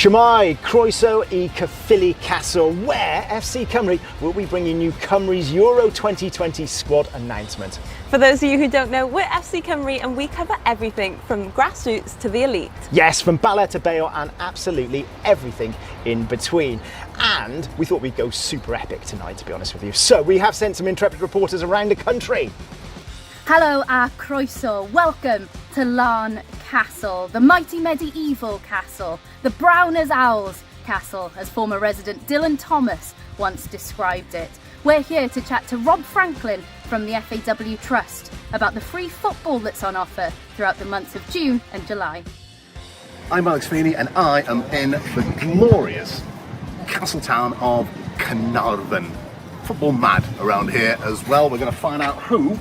Shwmae, croeso I Caerphilly Castle, where FC Cymru will be bringing you Cymru's Euro 2020 squad announcement. For those of you who don't know, we're FC Cymru and we cover everything from grassroots to the elite. Yes, from Bala to Bale and absolutely everything in between. And we thought we'd go super epic tonight, to be honest with you. So we have sent some intrepid reporters around the country. Hello, our croeso. Welcome to Larne Castle, the mighty medieval castle, the brown as owls castle, as former resident Dylan Thomas once described it. We're here to chat to Rob Franklin from the FAW Trust about the free football that's on offer throughout the months of June and July. I'm Alex Feeney and I am in the glorious castle town of Carnarvon. Football mad around here as well. We're going to find out who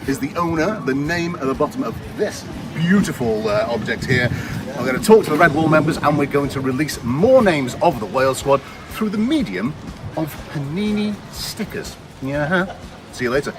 is the owner, the name at the bottom of this beautiful object here. I'm going to talk to the Red Wall members and we're going to release more names of the Wales squad through the medium of Panini stickers. Yeah. See you later.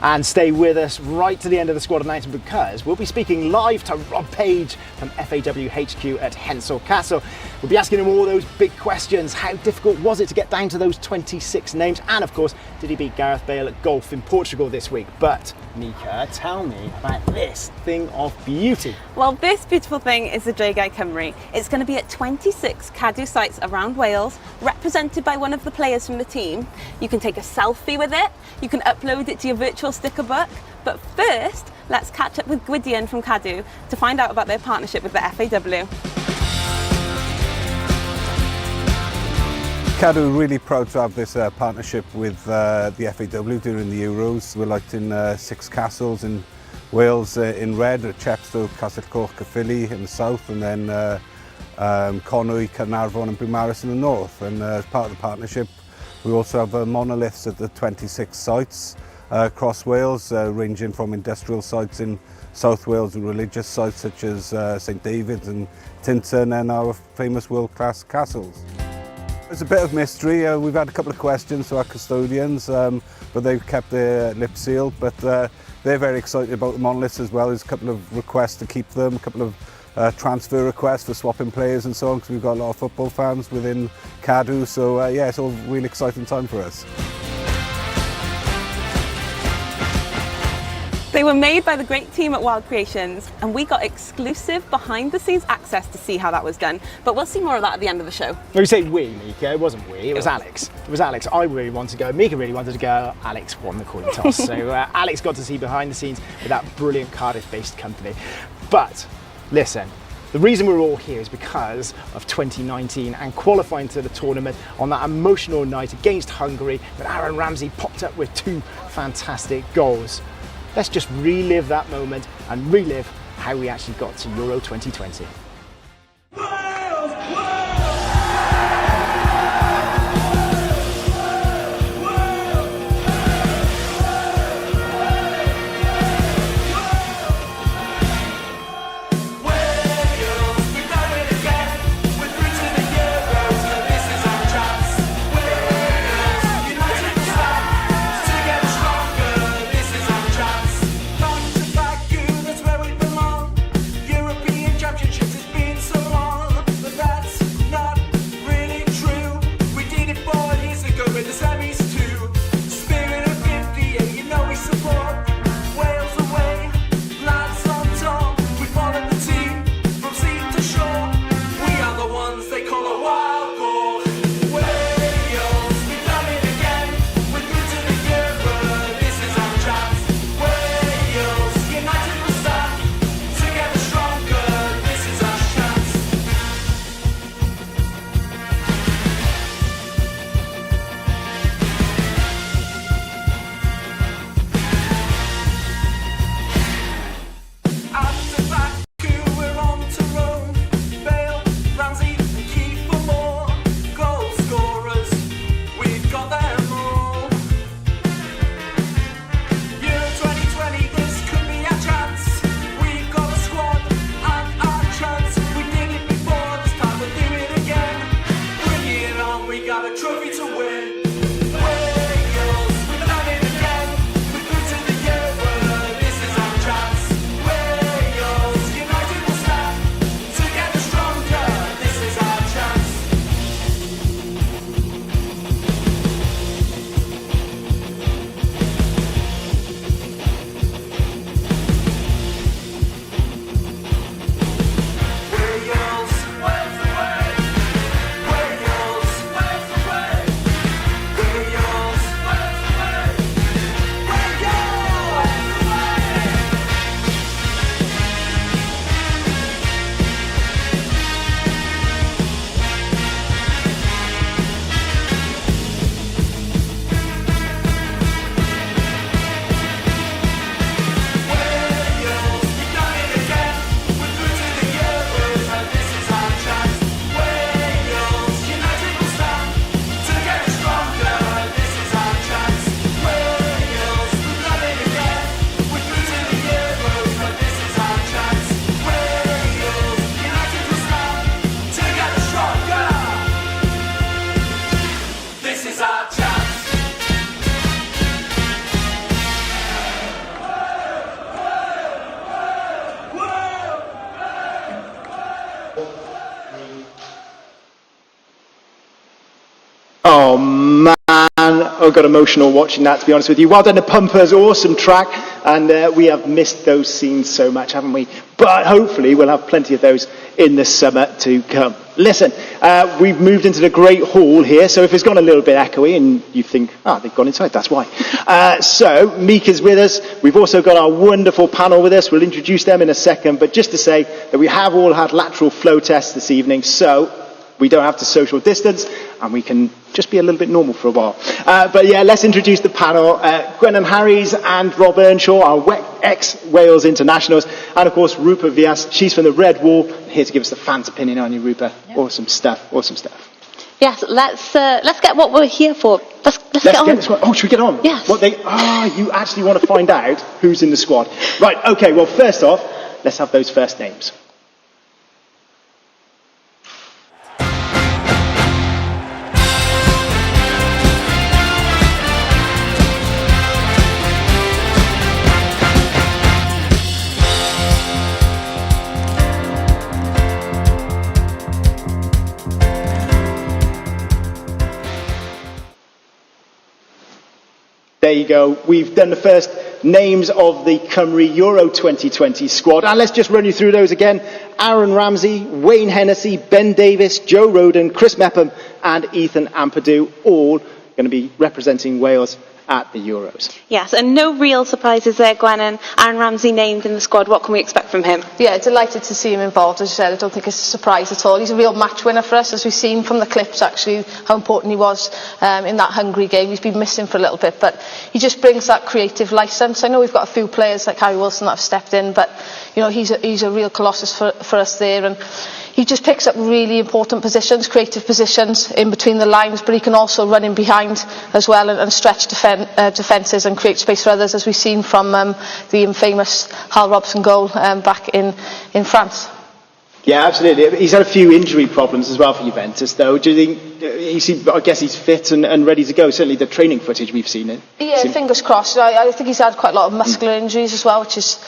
And stay with us right to the end of the squad announcement because we'll be speaking live to Rob Page from FAW HQ at Hensall Castle. We'll be asking him all those big questions. How difficult was it to get down to those 26 names? And of course, did he beat Gareth Bale at golf in Portugal this week? But Mika, tell me about this thing of beauty. Well, this beautiful thing is the Dragai Cymru. It's going to be at 26 Cadw sites around Wales, represented by one of the players from the team. You can take a selfie with it, you can upload it to your virtual sticker book, but first, let's catch up with Gwydion from Cadw to find out about their partnership with the FAW. Cadw are really proud to have this partnership with the FAW during the Euros. We're like in 6 castles in Wales in red, at Chepstow, Castell-Coch, Caerphilly in the south, and then Conwy, Carnarvon and Beaumaris in the north. And as part of the partnership, we also have monoliths at the 26 sites across Wales, ranging from industrial sites in South Wales to religious sites such as St David's and Tintern, and our famous world-class castles. There's a bit of mystery. We've had a couple of questions to our custodians, but they've kept their lips sealed. But they're very excited about the monoliths as well. There's a couple of requests to keep them, a couple of transfer requests for swapping players and so on, because we've got a lot of football fans within Cadw. So yeah, it's all a really exciting time for us. They were made by the great team at Wild Creations and we got exclusive behind the scenes access to see how that was done. But we'll see more of that at the end of the show. When you say we, Mika, it wasn't we, it was Alex. It was Alex. I really wanted to go, Mika really wanted to go, Alex won the coin toss. So Alex got to see behind the scenes with that brilliant Cardiff-based company. But listen, the reason we're all here is because of 2019 and qualifying to the tournament on that emotional night against Hungary when Aaron Ramsey popped up with 2 fantastic goals. Let's just relive that moment and relive how we actually got to Euro 2020. Championships is Oh man, I got emotional watching that, to be honest with you. Well done to Pumpers, awesome track, and we have missed those scenes so much, haven't we? But hopefully we'll have plenty of those in the summer to come. Listen, we've moved into the great hall here, so if it's gone a little bit echoey and you think, they've gone inside, that's why. So, Mika's with us. We've also got our wonderful panel with us. We'll introduce them in a second, but just to say that we have all had lateral flow tests this evening, so we don't have to social distance, and we can just be a little bit normal for a while. But yeah, let's introduce the panel. Gwennan Harries and Rob Earnshaw, our ex-Wales internationals, and of course Rupa Vyas. She's from the Red Wall, here to give us the fans' opinion on you, Rupa. Yeah. Awesome stuff, awesome stuff. Yes, let's get what we're here for. Let's get on. Oh, should we get on? Yes. You actually want to find out who's in the squad. Right, okay, well first off, let's have those first names. There you go. We've done the first names of the Cymru Euro 2020 squad. And let's just run you through those again. Aaron Ramsey, Wayne Hennessy, Ben Davies, Joe Roden, Chris Mepham and Ethan Ampadu, all going to be representing Wales at the Euros. Yes, and no real surprises there, Gwennan. Aaron Ramsey named in the squad. What can we expect from him? Yeah, delighted to see him involved. As you said, I don't think it's a surprise at all. He's a real match winner for us, as we've seen from the clips, actually, how important he was in that Hungary game. He's been missing for a little bit, but he just brings that creative licence. I know we've got a few players like Harry Wilson that have stepped in, but you know, he's a real colossus for us there, and he just picks up really important positions, creative positions in between the lines, but he can also run in behind as well and stretch defences and create space for others, as we've seen from the infamous Hal Robson goal back in France. Yeah, absolutely. He's had a few injury problems as well for Juventus, though. Do you think, I guess he's fit and ready to go? Certainly the training footage we've seen it. Yeah, fingers crossed. I think he's had quite a lot of muscular injuries as well, which is,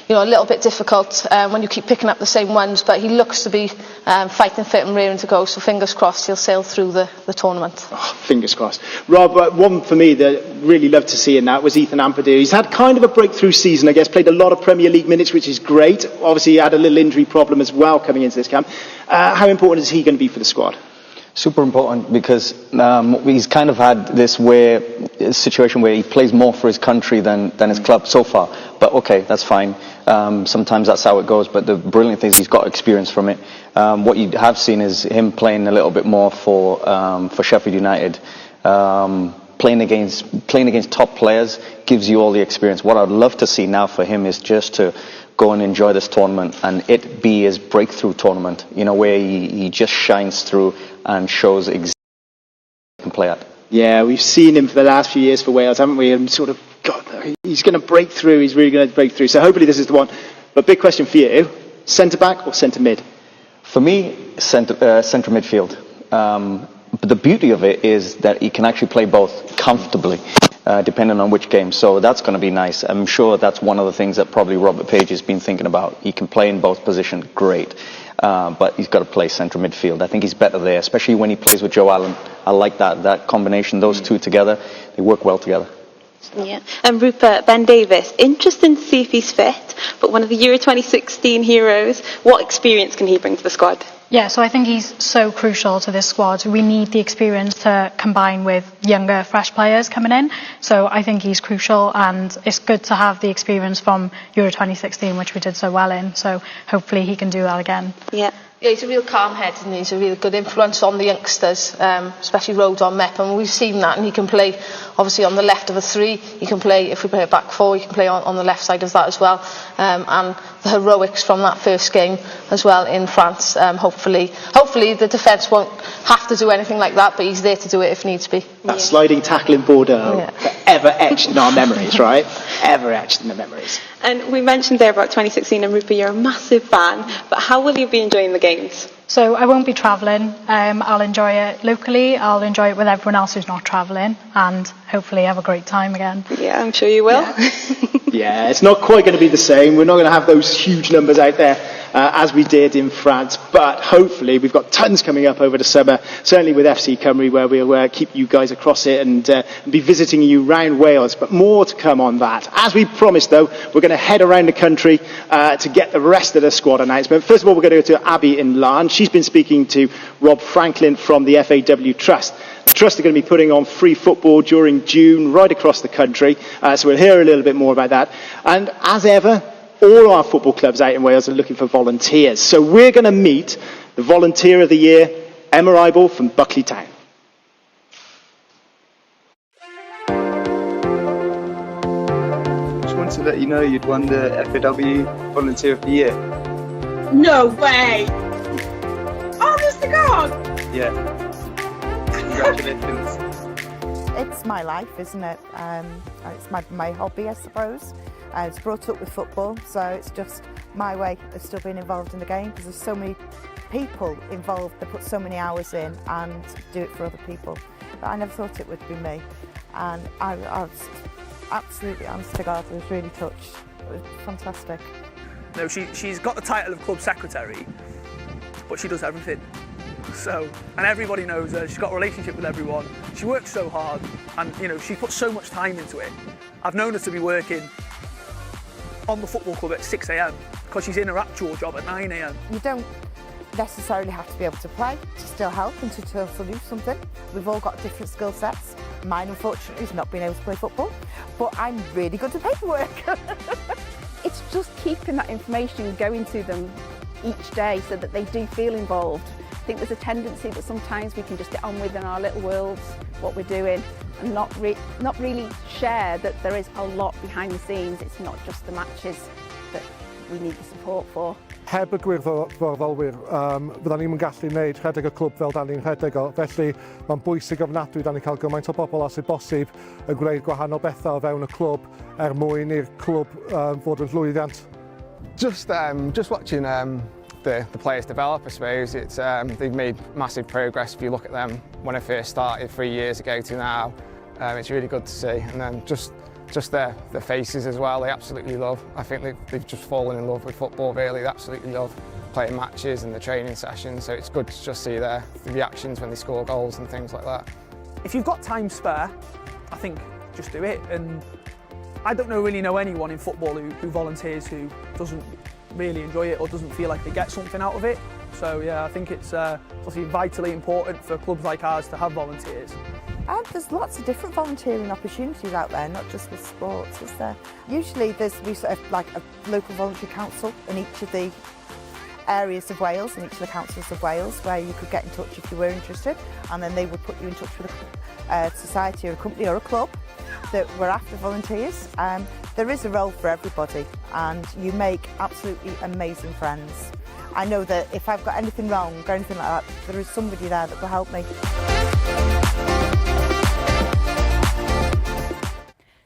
you know, a little bit difficult when you keep picking up the same ones, but he looks to be fighting fit and raring to go, so fingers crossed he'll sail through the tournament. Oh, fingers crossed. Rob, one for me that really loved to see in that was Ethan Ampadu. He's had kind of a breakthrough season, I guess, played a lot of Premier League minutes, which is great. Obviously, he had a little injury problem as well coming into this camp. How important is he going to be for the squad? Super important, because he's kind of had this situation where he plays more for his country than his club so far. But okay, that's fine. Sometimes that's how it goes. But the brilliant thing is he's got experience from it. What you have seen is him playing a little bit more for Sheffield United. Playing against top players gives you all the experience. What I'd love to see now for him is just to go and enjoy this tournament and it be his breakthrough tournament, you know, where he just shines through and shows exactly what he can play at. Yeah, we've seen him for the last few years for Wales, haven't we? And sort of, God, he's going to break through. He's really going to break through. So hopefully this is the one. But big question for you, centre-back or centre-mid? For me, centre midfield. But the beauty of it is that he can actually play both comfortably, depending on which game. So that's going to be nice. I'm sure that's one of the things that probably Robert Page has been thinking about. He can play in both positions, great. But he's got to play centre midfield. I think he's better there, especially when he plays with Joe Allen. I like that combination, those two together. They work well together. Yeah, and Rupert, Ben Davies, interesting to see if he's fit, but one of the Euro 2016 heroes, what experience can he bring to the squad? Yeah, so I think he's so crucial to this squad. We need the experience to combine with younger, fresh players coming in. So I think he's crucial, and it's good to have the experience from Euro 2016, which we did so well in. So hopefully he can do that again. Yeah. Yeah, he's a real calm head, and he's a really good influence on the youngsters, especially Rodon Mepham. We've seen that, and he can play obviously on the left of a three. He can play, if we play a back four, he can play on the left side of that as well. And the heroics from that first game as well in France. Hopefully the defence won't have to do anything like that, but he's there to do it if needs be. That sliding tackle in Bordeaux, forever etched in our memories, right? Ever etched in the memories. And we mentioned there about 2016, and Rupert, you're a massive fan, but how will you be enjoying the games? So I won't be travelling. I'll enjoy it locally. I'll enjoy it with everyone else who's not travelling, and hopefully have a great time again. Yeah, I'm sure you will. Yeah, it's not quite going to be the same. We're not going to have those huge numbers out there as we did in France, but hopefully we've got tons coming up over the summer, certainly with FC Cymru, where we'll keep you guys across it and be visiting you round Wales, but more to come on that. As we promised though, we're going to head around the country to get the rest of the squad announcement. First of all, we're going to go to Abby in Larne. She's been speaking to Rob Franklin from the FAW Trust. The Trust are going to be putting on free football during June right across the country, so we'll hear a little bit more about that. And as ever, all our football clubs out in Wales are looking for volunteers. So we're going to meet the Volunteer of the Year, Emma Eibel from Buckley Town. Just wanted to let you know you'd won the FAW Volunteer of the Year. No way! Honest to God! Yeah. Congratulations. It's my life, isn't it? It's my hobby, I suppose. I was brought up with football, so it's just my way of still being involved in the game, because there's so many people involved that put so many hours in and do it for other people. But I never thought it would be me, and I was absolutely, honest to God, I was really touched. It was fantastic. No, she's got the title of club secretary, but she does everything. So, and everybody knows her, she's got a relationship with everyone, she works so hard, and you know, she puts so much time into it. I've known her to be working on the football club at 6 a.m. because she's in her actual job at 9 a.m. You don't necessarily have to be able to play to still help and to still do something. We've all got different skill sets. Mine, unfortunately, is not being able to play football, but I'm really good at paperwork. It's just keeping that information going to them each day so that they do feel involved. I think there's a tendency that sometimes we can just get on with in our little worlds what we're doing and not really share that there is a lot behind the scenes. It's not just the matches that we need the support for. Heb y gwirfoddolwyr, fydda ni'n gallu gwneud rhedeg y clwb fel da ni'n rhedeg o. Felly mae'n bwysig ofnadwy da ni'n cael gymaint o bobl a sydd bosib yn gwneud gwahanol bethau o fewn y clwb mwyn i'r clwb fod yn llwyddiant. Just watching the players develop, I suppose. They've made massive progress if you look at them when I first started 3 years ago to now. It's really good to see, and then just their faces as well, they absolutely love. I think they've just fallen in love with football, really. They absolutely love playing matches and the training sessions, so it's good to just see the reactions when they score goals and things like that. If you've got time spare, I think just do it. And I don't really know anyone in football who volunteers who doesn't really enjoy it or doesn't feel like they get something out of it. So yeah, I think it's obviously vitally important for clubs like ours to have volunteers. There's lots of different volunteering opportunities out there, not just with sports, is there? Usually we sort of like a local voluntary council in each of the areas of Wales, in each of the councils of Wales, where you could get in touch if you were interested, and then they would put you in touch with a society or a company or a club that were after volunteers. There is a role for everybody, and you make absolutely amazing friends. I know that if I've got anything wrong or anything like that, there is somebody there that will help me.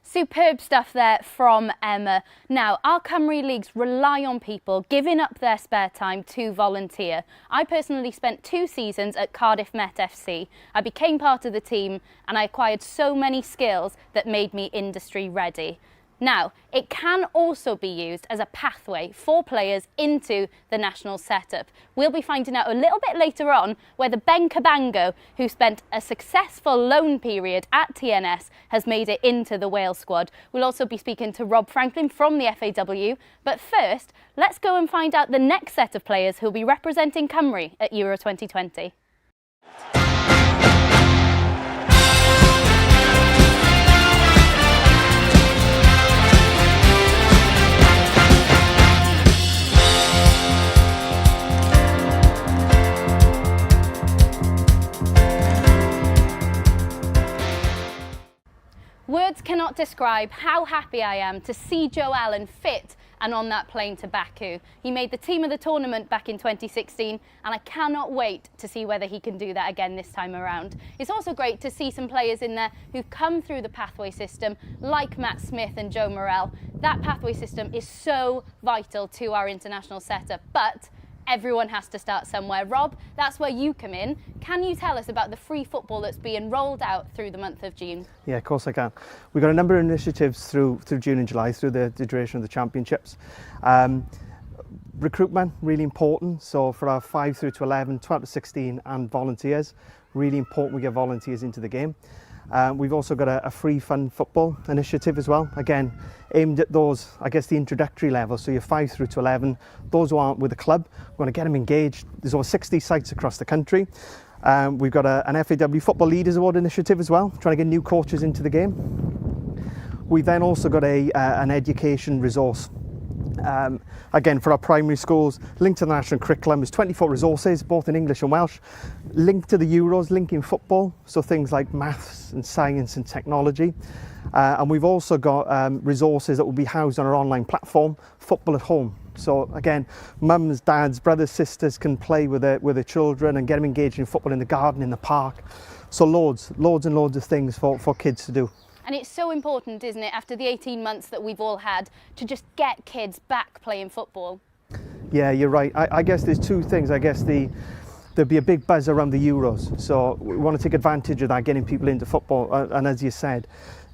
Superb stuff there from Emma. Now, our Cymru leagues rely on people giving up their spare time to volunteer. I personally spent 2 seasons at Cardiff Met FC. I became part of the team and I acquired so many skills that made me industry ready. Now, it can also be used as a pathway for players into the national setup. We'll be finding out a little bit later on whether Ben Cabango, who spent a successful loan period at TNS, has made it into the Wales squad. We'll also be speaking to Rob Franklin from the FAW. But first, let's go and find out the next set of players who'll be representing Cymru at Euro 2020. Words cannot describe how happy I am to see Joe Allen fit and on that plane to Baku. He made the team of the tournament back in 2016 and I cannot wait to see whether he can do that again this time around. It's also great to see some players in there who've come through the pathway system like Matt Smith and Joe Morrell. That pathway system is so vital to our international setup, but everyone has to start somewhere. Rob, that's where you come in. Can you tell us about the free football that's being rolled out through the month of June? Yeah, of course I can. We've got a number of initiatives through June and July through the duration of the championships. recruitment, really important. So for our 5 through to 11, 12 to 16 and volunteers, really important we get volunteers into the game. We've also got a free fund football initiative as well, again aimed at those, I guess, the introductory level, so you're 5 through to 11, those who aren't with the club, we want to get them engaged. There's over 60 sites across the country. We've got an FAW Football Leaders Award initiative as well, trying to get new coaches into the game. We've then also got an education resource. Again, for our primary schools, linked to the national curriculum, there's 24 resources, both in English and Welsh, linked to the Euros, linking football, so things like maths and science and technology. And we've also got resources that will be housed on our online platform, Football at Home. So again, mums, dads, brothers, sisters can play with their children and get them engaged in football in the garden, in the park. So loads and loads of things for kids to do. And it's so important, isn't it, after the 18 months that we've all had, to just get kids back playing football? Yeah, you're right. I guess there's two things. I guess there'll be a big buzz around the Euros. So we want to take advantage of that, getting people into football. And as you said,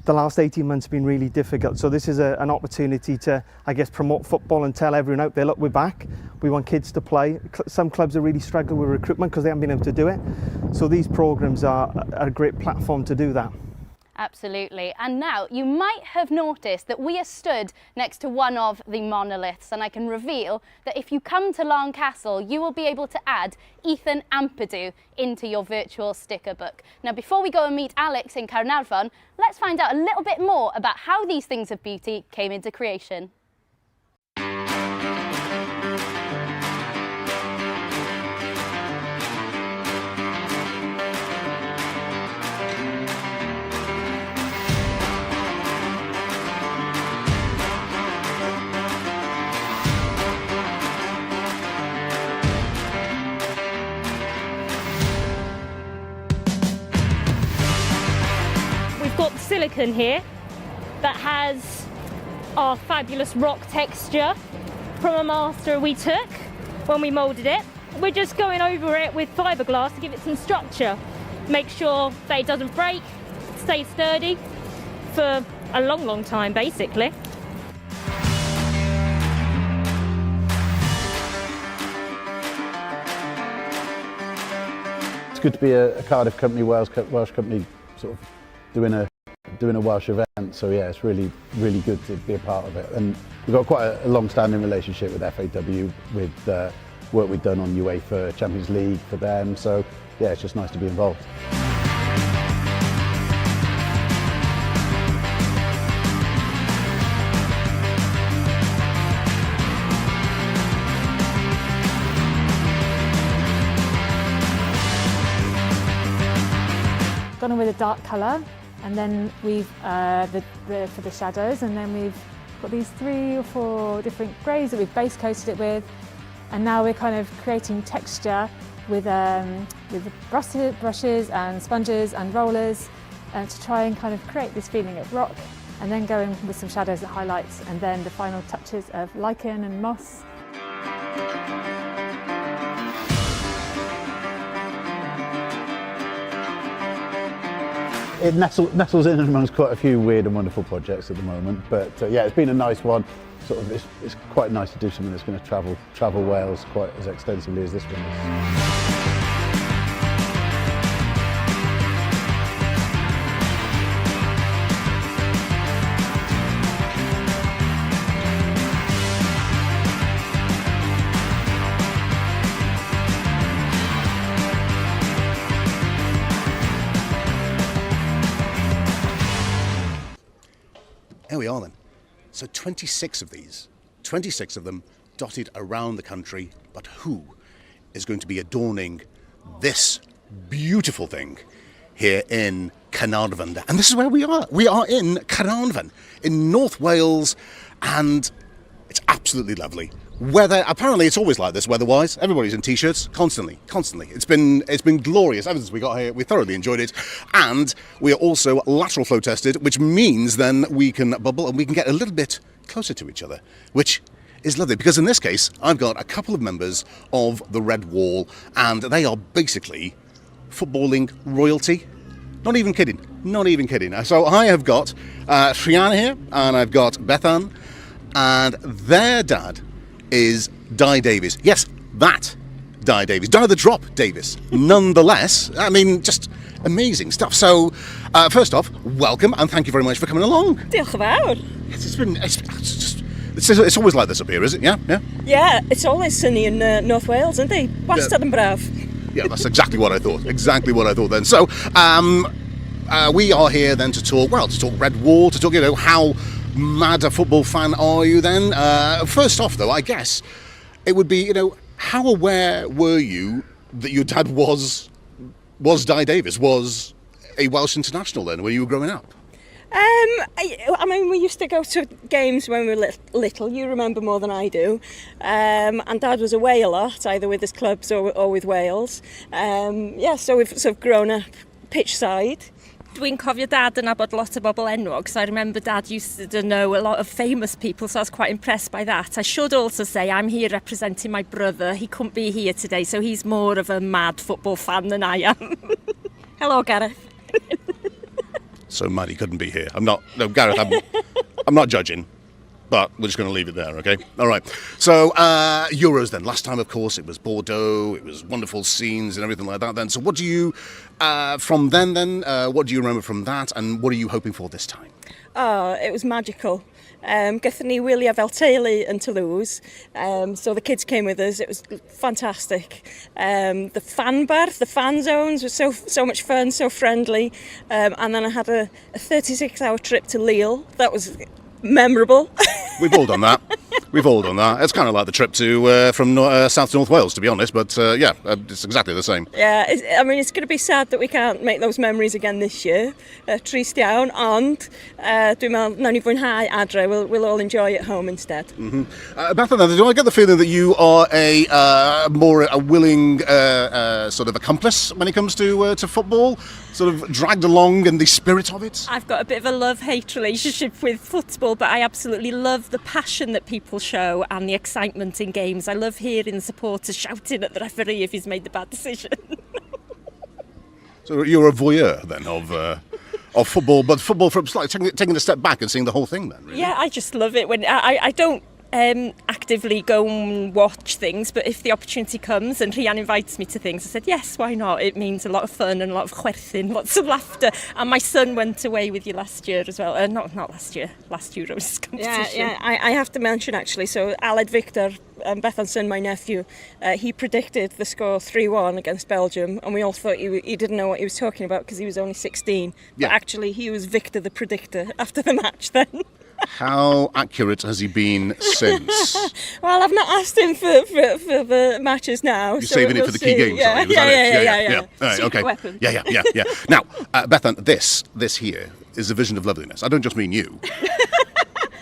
the last 18 months have been really difficult. So this is an opportunity to, I guess, promote football and tell everyone out there, look, we're back. We want kids to play. Some clubs are really struggling with recruitment because they haven't been able to do it. So these programs are a great platform to do that. Absolutely. And now you might have noticed that we are stood next to one of the monoliths, and I can reveal that if you come to Larne Castle, you will be able to add Ethan Ampadu into your virtual sticker book. Now, before we go and meet Alex in Caernarfon, let's find out a little bit more about how these things of beauty came into creation. Got silicone here that has our fabulous rock texture from a master we took when we moulded it. We're just going over it with fiberglass to give it some structure, make sure that it doesn't break, stay sturdy for a long time basically. It's good to be a Cardiff company, Welsh company, sort of doing a Welsh event, so yeah, it's really good to be a part of it. And we've got quite a long-standing relationship with FAW, with work we've done on UEFA Champions League for them, so yeah, it's just nice to be involved. Gone with a dark colour, and then we've for the shadows, and then we've got these 3 or 4 different greys that we've base coated it with, and now we're kind of creating texture with the brushes and sponges and rollers to try and kind of create this feeling of rock, and then going with some shadows and highlights, and then the final touches of lichen and moss. It nestles in amongst quite a few weird and wonderful projects at the moment, but yeah, it's been a nice one. Sort of, it's quite nice to do something that's going to travel Wales quite as extensively as this one is. Here we are then. So 26 of these, 26 of them dotted around the country, but who is going to be adorning this beautiful thing here in Caernarfon? And this is where we are. We are in Caernarfon, in North Wales, and it's absolutely lovely. Weather, apparently it's always like this weather-wise. Everybody's in t-shirts, constantly. It's been glorious ever since we got here. We thoroughly enjoyed it. And we are also lateral flow tested, which means then we can bubble and we can get a little bit closer to each other, which is lovely, because in this case, I've got a couple of members of the Red Wall, and they are basically footballing royalty. Not even kidding. So I have got Rhianna here, and I've got Bethan, and their dad is Di Davies. Yes, that Di Davies. Die the drop Davies. Nonetheless, I mean, just amazing stuff. So, first off, welcome and thank you very much for coming along. Diolch yn fawr. It's always like this up here, is it? Yeah? Yeah, it's always sunny in North Wales, isn't it? Wastad yn braf. Yeah, that's exactly what I thought. Exactly what I thought then. So, we are here then to talk Red Wall, to talk, how mad a football fan are you then? First off, though, I guess it would be, how aware were you that your dad was Di Davies, was a Welsh international then when you were growing up? I mean, we used to go to games when we were little. You remember more than I do. And Dad was away a lot, either with his clubs or with Wales. So we've sort of grown up pitch side. Dwi'n cofio Dad yn abod lot o bobl enwog, so I remember Dad used to know a lot of famous people, so I was quite impressed by that. I should also say I'm here representing my brother. He couldn't be here today, so he's more of a mad football fan than I am. Hello, Gareth. So mad he couldn't be here. Gareth, I'm not judging, but we're just going to leave it there, okay? All right. So, Euros then. Last time, of course, it was Bordeaux. It was wonderful scenes and everything like that then. So what do you, from then, what do you remember from that, and what are you hoping for this time? Oh, it was magical. Gaethon ni wylio fel teulu yn Toulouse, so the kids came with us. It was fantastic. The fan bar, the fan zones were so much fun, so friendly. And then I had a 36-hour trip to Lille. That was memorable. We've all done that. It's kind of like the trip to from South to North Wales, to be honest, but it's exactly the same. Yeah, it's going to be sad that we can't make those memories again this year. Trist iawn, ond dwi'n meddwl, nawn ni fwynhau adre, we'll all enjoy it home instead. Mm-hmm. Bethan, do I get the feeling that you are a more willing sort of accomplice when it comes to football? Sort of dragged along in the spirit of it? I've got a bit of a love-hate relationship with football, but I absolutely love the passion that people show and the excitement in games. I love hearing the supporters shouting at the referee if he's made the bad decision. So you're a voyeur then of football, but football from taking a step back and seeing the whole thing then, really? Yeah, I just love it when I don't actively go and watch things, but if the opportunity comes and Rhian invites me to things, I said yes, why not? It means a lot of fun and a lot of chwerthin, lots of laughter. And my son went away with you last year as well. Not last year, last Euros competition. Yeah, I have to mention actually, so Aled Victor, Bethan's son, my nephew, he predicted the score 3-1 against Belgium, and we all thought he didn't know what he was talking about because he was only 16. Yeah. But actually he was Victor the predictor after the match then. How accurate has he been since? Well, I've not asked him for the matches now. You're saving it for the key games, yeah. are you? Yeah. All right, okay. Weapon. Yeah. Now, Bethan, this here is a vision of loveliness. I don't just mean you.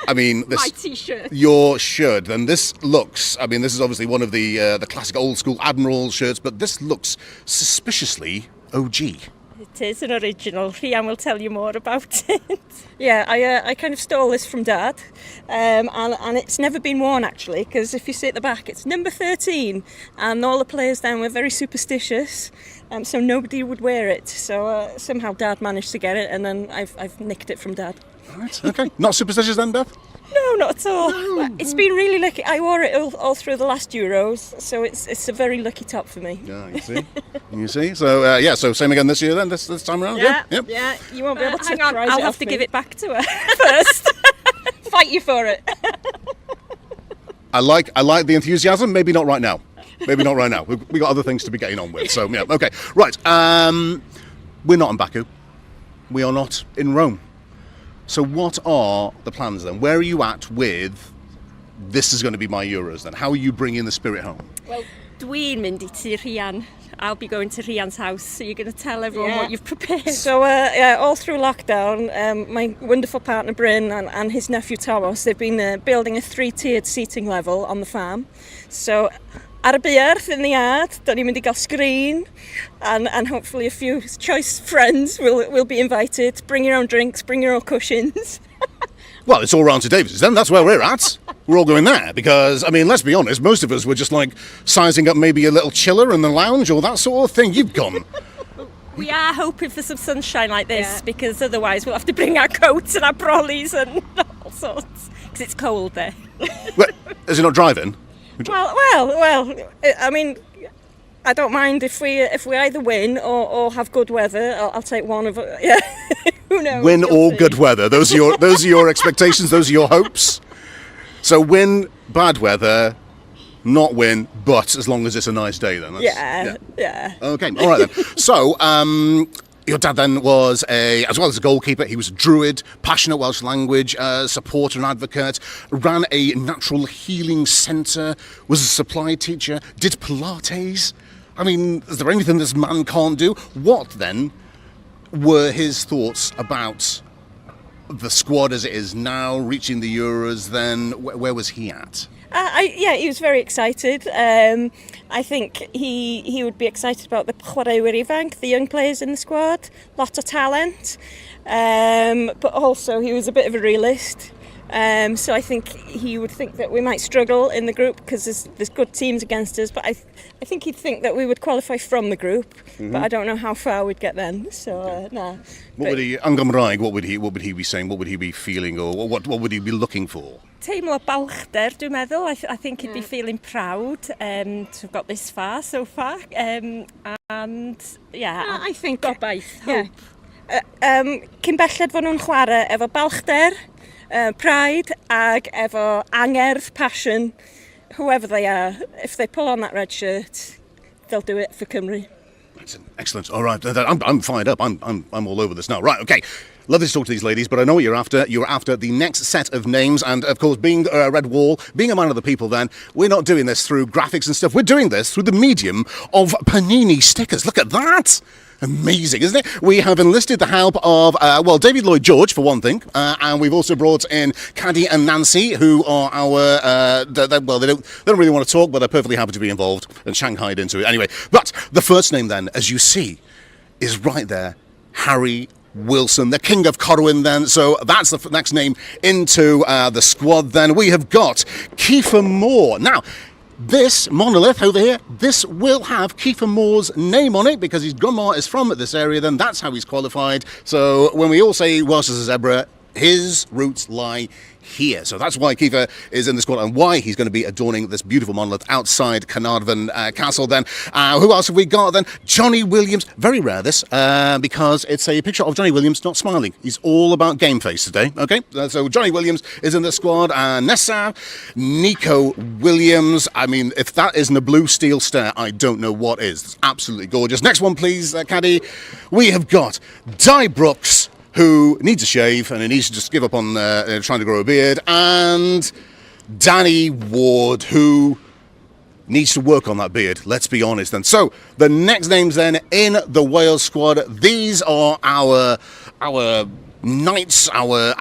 I mean, my t-shirt. Your shirt, and this looks, I mean, this is obviously one of the classic old school Admiral shirts, but this looks suspiciously OG. It is an original. Rhian will tell you more about it. Yeah, I kind of stole this from Dad, and it's never been worn actually, because if you see at the back, it's number 13, and all the players then were very superstitious, so nobody would wear it. So somehow Dad managed to get it, and then I've nicked it from Dad. Right, okay. Not superstitious then, Beth? No, not at all. No. It's been really lucky. I wore it all through the last Euros, so it's a very lucky top for me. Yeah, you see. So so same again this year then, this time around. Yeah. You won't be able to hang on. prize I'll it have off to me. give it back to her first. Fight you for it. I like the enthusiasm. Maybe not right now. We got other things to be getting on with. So yeah, okay, right. We're not in Baku. We are not in Rome. So what are the plans then? Where are you at with this is going to be my Euros then? How are you bringing the spirit home? Well, dwi'n mynd I tŷ Rhian. I'll be going to Rhian's house, so you're going to tell everyone what you've prepared. So all through lockdown, my wonderful partner Bryn and his nephew Thomas, they've been building a 3-tiered seating level on the farm. So ar y byrth in the yard, dan ni'n mynd I gael screen, and hopefully a few choice friends will be invited. Bring your own drinks, bring your own cushions. Well, it's all round to Davies then. That's where we're at. We're all going there because, I mean, let's be honest, most of us were just like sizing up maybe a little chiller in the lounge or that sort of thing. You've gone. We are hoping for some sunshine like this because otherwise we'll have to bring our coats and our brollies and all sorts because it's cold there. Wait, is it not driving? Well. I mean, I don't mind if we either win or have good weather. I'll take one of it. Yeah. Who knows? Win or good weather. Those are your expectations. Those are your hopes. So win, bad weather, not win, but as long as it's a nice day, then. Yeah. Okay. All right then. So. Your dad then was as well as a goalkeeper, he was a druid, passionate Welsh language supporter and advocate, ran a natural healing centre, was a supply teacher, did Pilates. I mean, is there anything this man can't do? What then were his thoughts about the squad as it is now, reaching the Euros then? Where was he at? He was very excited. I think he would be excited about the chwaraewyr ifanc, the young players in the squad, lot of talent. But also he was a bit of a realist. So I think he would think that we might struggle in the group because there's good teams against us. But I think he'd think that we would qualify from the group. Mm-hmm. But I don't know how far we'd get then. So no. What would he, yn Gymraeg, what would he be saying? What would he be feeling, or what would he be looking for? Teimlo balchder, dwi'n meddwl. I think he'd be feeling proud to have got this far so far. And yeah, I think gobaith, hope. Cyn belled fod nhw'n chwarae efo balchder, pride, ag efo angerdd, passion, whoever they are. If they pull on that red shirt, they'll do it for Cymru. Excellent. All right, I'm fired up. I'm all over this now. Right, okay. Lovely to talk to these ladies, but I know what you're after. You're after the next set of names, and of course, being Red Wall, being a man of the people, then we're not doing this through graphics and stuff. We're doing this through the medium of Panini stickers. Look at that! Amazing, isn't it? We have enlisted the help of, David Lloyd George, for one thing, and we've also brought in Caddy and Nancy, who are our, they don't really want to talk, but they're perfectly happy to be involved and shanghaied into it. Anyway, but the first name then, as you see, is right there, Harry Wilson, the King of Corwin then. So that's the next name into the squad then. We have got Kiefer Moore. Now, this monolith over here, this will have Kiefer Moore's name on it because his grandma is from this area, then that's how he's qualified. So when we all say Welsh as a zebra, his roots lie here. So that's why Kiefer is in the squad and why he's going to be adorning this beautiful monolith outside Carnarvon Castle then. Who else have we got then? Johnny Williams. Very rare this because it's a picture of Johnny Williams not smiling. He's all about game face today. Okay, so Johnny Williams is in the squad. Nessa, Nico Williams. I mean, if that isn't a blue steel stare, I don't know what is. It's absolutely gorgeous. Next one, please, Caddy. We have got Di Brooks, who needs a shave and he needs to just give up on trying to grow a beard, and Danny Ward, who needs to work on that beard, let's be honest then. So the next names then in the Wales squad, these are our knights, our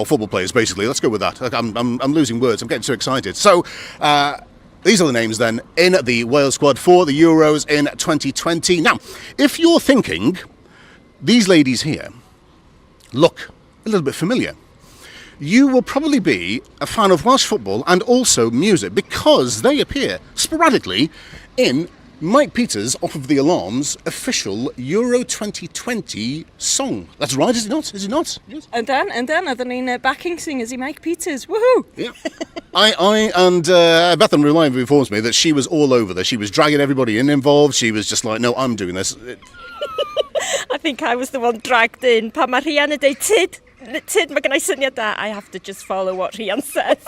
football players basically. Let's go with that. I'm losing words, I'm getting too excited. So these are the names then in the Wales squad for the Euros in 2020. Now, if you're thinking these ladies here look a little bit familiar, you will probably be a fan of Welsh football and also music because they appear sporadically in Mike Peters Off of the Alarm's official Euro 2020 song. That's right, is it not? Is it not? Yes. And then oedden ni'n backing singers i Mike Peters. Woohoo! Yeah. Bethan reliably informs me that she was all over this. She was dragging everybody involved. She was just like, no, I'm doing this. I think I was the one dragged in. Pan mae Rhian yn deud, Tid, mae gennau syniad da. I have to just follow what Rhian says.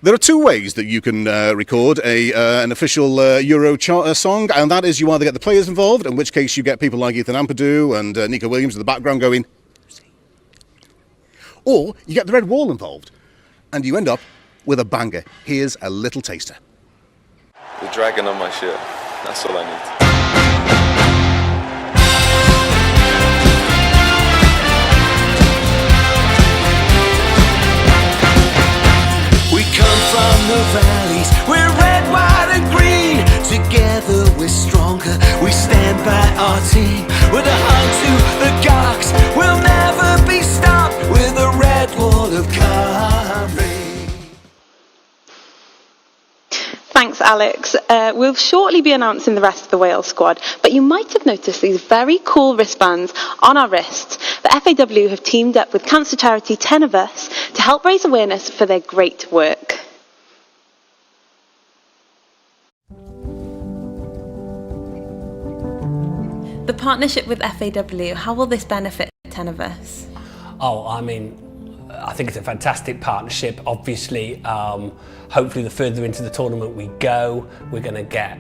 There are two ways that you can record an official Euro song, and that is you either get the players involved, in which case you get people like Ethan Ampadu and Nico Williams in the background going, or you get the Red Wall involved, and you end up with a banger. Here's a little taster. The dragon on my shirt, that's all I need. We come from the valleys, we're red, white and green. Together we're stronger, we stand by our team. With a hug to the Gawks, we'll never be stopped with a red wall of Cymru. Thanks, Alex. We'll shortly be announcing the rest of the Wales squad, but you might have noticed these very cool wristbands on our wrists. The FAW have teamed up with cancer charity 10 of Us to help raise awareness for their great work. The partnership with FAW, how will this benefit 10 of us? Oh, I mean, I think it's a fantastic partnership. Obviously, hopefully the further into the tournament we go, we're going to get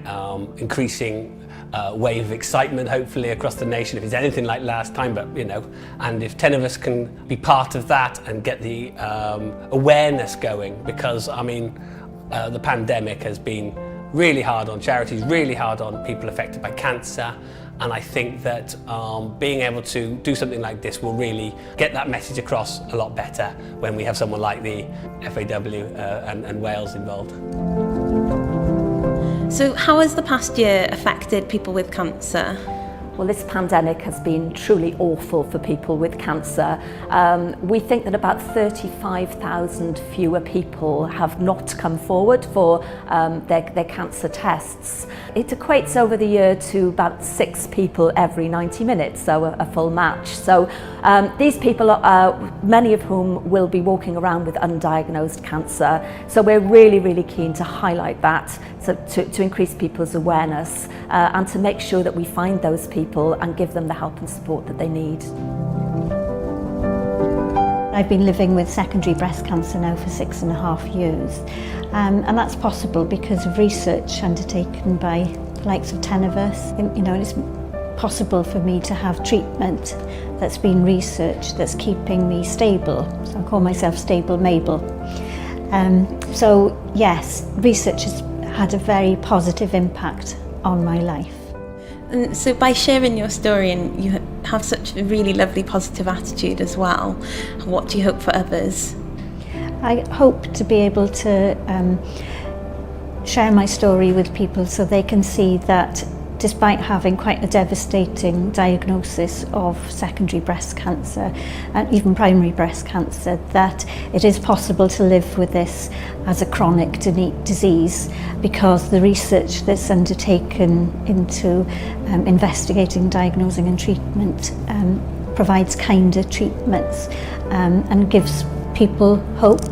increasing wave of excitement, hopefully, across the nation, if it's anything like last time. But, you know, and if 10 of us can be part of that and get the awareness going, because, I mean, the pandemic has been really hard on charities, really hard on people affected by cancer. And I think that being able to do something like this will really get that message across a lot better when we have someone like the FAW and Wales involved. So how has the past year affected people with cancer? Well, this pandemic has been truly awful for people with cancer. We think that about 35,000 fewer people have not come forward for their cancer tests. It equates over the year to about 6 people every 90 minutes, so a full match. So these people, many of whom will be walking around with undiagnosed cancer. So we're really, really keen to highlight that, to increase people's awareness and to make sure that we find those people and give them the help and support that they need. I've been living with secondary breast cancer now for 6.5 years, and that's possible because of research undertaken by the likes of 10 of us. You know, it's possible for me to have treatment that's been researched that's keeping me stable. So I call myself Stable Mabel. So yes, research has had a very positive impact on my life. And so by sharing your story, and you have such a really lovely positive attitude as well, what do you hope for others? I hope to be able to share my story with people so they can see that despite having quite a devastating diagnosis of secondary breast cancer and even primary breast cancer, that it is possible to live with this as a chronic disease, because the research that's undertaken into investigating, diagnosing and treatment provides kinder treatments and gives people hope,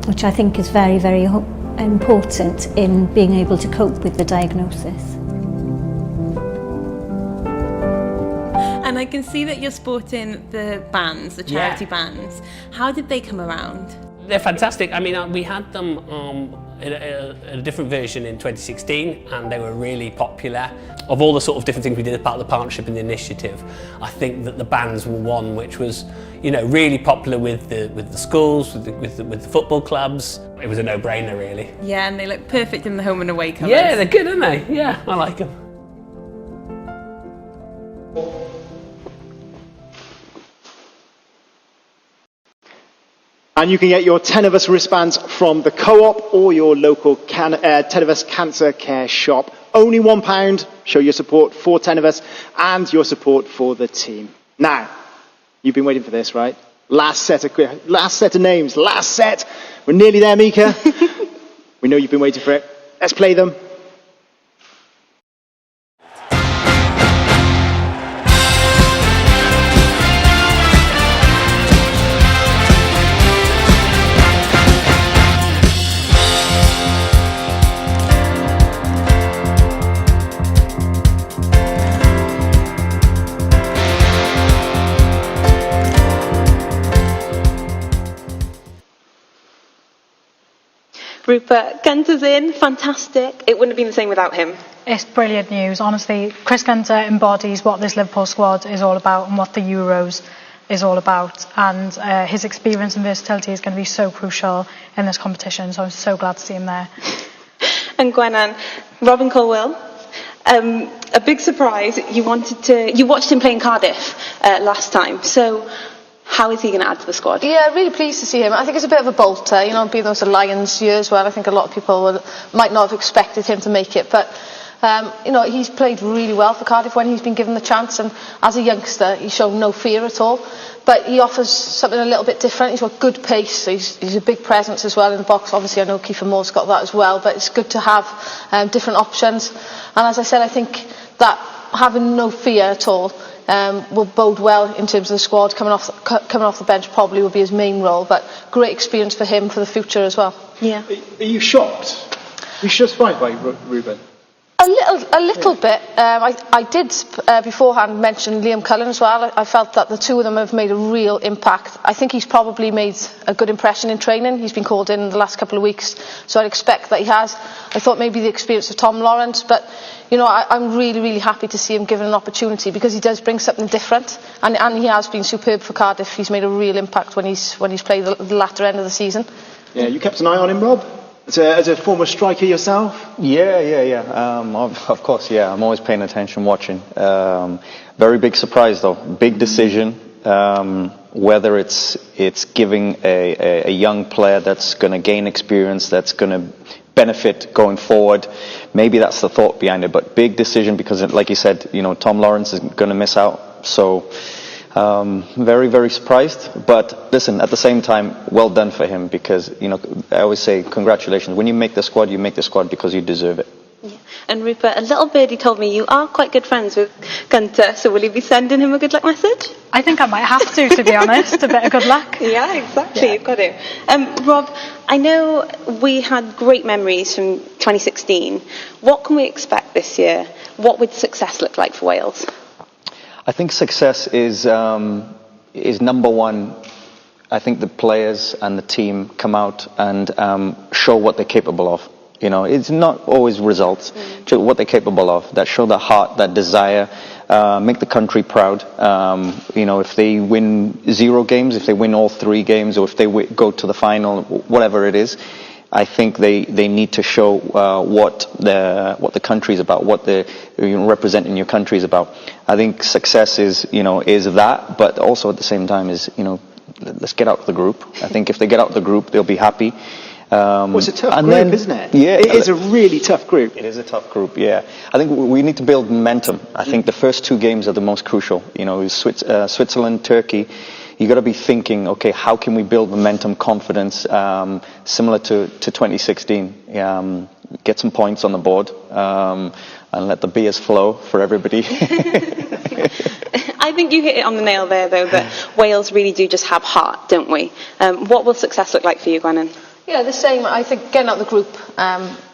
which I think is very, very important in being able to cope with the diagnosis. And I can see that you're sporting the bands, the charity bands. How did they come around? They're fantastic. I mean, we had them in a different version in 2016, and they were really popular. Of all the sort of different things we did as part of the partnership and the initiative, I think that the bands were one which was, you know, really popular with the schools, with the football clubs. It was a no-brainer, really. Yeah, and they look perfect in the home and away colours. Yeah, they're good, aren't they? Yeah, I like them. And you can get your 10 of Us wristbands from the Co-op or your local 10 of Us Cancer Care shop. Only £1. Show your support for 10 of Us and your support for the team. Now, you've been waiting for this, right? Last set of names. Last set. We're nearly there, Mika. We know you've been waiting for it. Let's play them. Rupert, Gunter's in, fantastic. It wouldn't have been the same without him. It's brilliant news, honestly. Chris Gunter embodies what this Liverpool squad is all about and what the Euros is all about. And his experience and versatility is going to be so crucial in this competition, so I'm so glad to see him there. And Gwenan, Robin Colwell, a big surprise. You watched him play in Cardiff last time, so how is he going to add to the squad? Yeah, really pleased to see him. I think it's a bit of a bolter, you know, being those Lions years where I think a lot of people might not have expected him to make it, but you know, he's played really well for Cardiff when he's been given the chance, and as a youngster he showed no fear at all, but he offers something a little bit different. He's got good pace, he's a big presence as well in the box. Obviously I know Kiefer Moore's got that as well, but it's good to have different options, and as I said, I think that having no fear at all will bode well in terms of the squad. Coming off the bench probably will be his main role, but great experience for him for the future as well. Yeah. Are you shocked? Are you surprised by Ruben? A little bit. I did beforehand mention Liam Cullen as well. I felt that the two of them have made a real impact. I think he's probably made a good impression in training. He's been called in the last couple of weeks, so I'd expect that he has. I thought maybe the experience of Tom Lawrence, but you know, I'm really, really happy to see him given an opportunity because he does bring something different, and he has been superb for Cardiff. He's made a real impact when he's played the latter end of the season. Yeah, you kept an eye on him, Rob? As a former striker yourself? Yeah. Of course, yeah. I'm always paying attention, watching. Very big surprise, though. Big decision. Whether it's giving a young player that's going to gain experience, that's going to benefit going forward. Maybe that's the thought behind it. But big decision because, like you said, you know, Tom Lawrence is going to miss out. So. Very, very surprised, but listen, at the same time, well done for him because, you know, I always say congratulations. When you make the squad, you make the squad because you deserve it. Yeah. And Rupert, a little birdie told me you are quite good friends with Gunter, so will you be sending him a good luck message? I think I might have to be honest, a bit of good luck. Yeah, exactly, you've got to. Rob, I know we had great memories from 2016. What can we expect this year? What would success look like for Wales? I think success is number one. I think the players and the team come out and show what they're capable of. You know, it's not always results, just what they're capable of. That show that heart, that desire, make the country proud. You know, if they win 0 games, if they win all 3 games, or if they go to the final, whatever it is. I think they need to show what the country is about, what representing your country is about. I think success is that, but also at the same time is, you know, let's get out of the group. I think if they get out of the group, they'll be happy. It's a tough group, isn't it? Yeah, it is a really tough group. It is a tough group. Yeah, I think we need to build momentum. I think the first 2 games are the most crucial. You know, Switzerland, Turkey. You got to be thinking, okay, how can we build momentum, confidence, similar to 2016? Get some points on the board and let the beers flow for everybody. I think you hit it on the nail there, though, that Wales really do just have heart, don't we? What will success look like for you, Gwennon? Yeah, the same. I think getting out of the group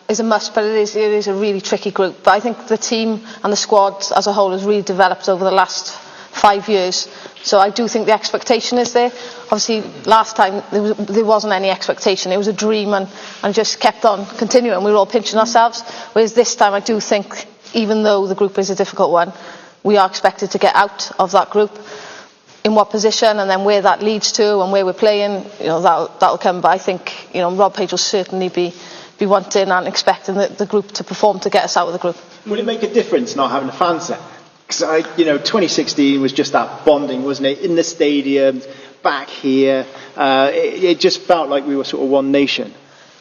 is a must, but it is a really tricky group. But I think the team and the squad as a whole has really developed over the last 5 years. So I do think the expectation is there. Obviously, last time there wasn't any expectation. It was a dream and just kept on continuing. We were all pinching ourselves. Whereas this time I do think, even though the group is a difficult one, we are expected to get out of that group. In what position and then where that leads to and where we're playing, you know, that'll come. But I think, you know, Rob Page will certainly be wanting and expecting the group to perform to get us out of the group. Will it make a difference not having the fans there? Because 2016 was just that bonding, wasn't it? In the stadium, back here, it just felt like we were sort of one nation.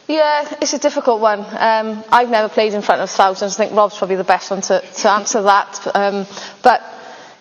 Yeah, it's a difficult one. I've never played in front of thousands. I think Rob's probably the best one to answer that. But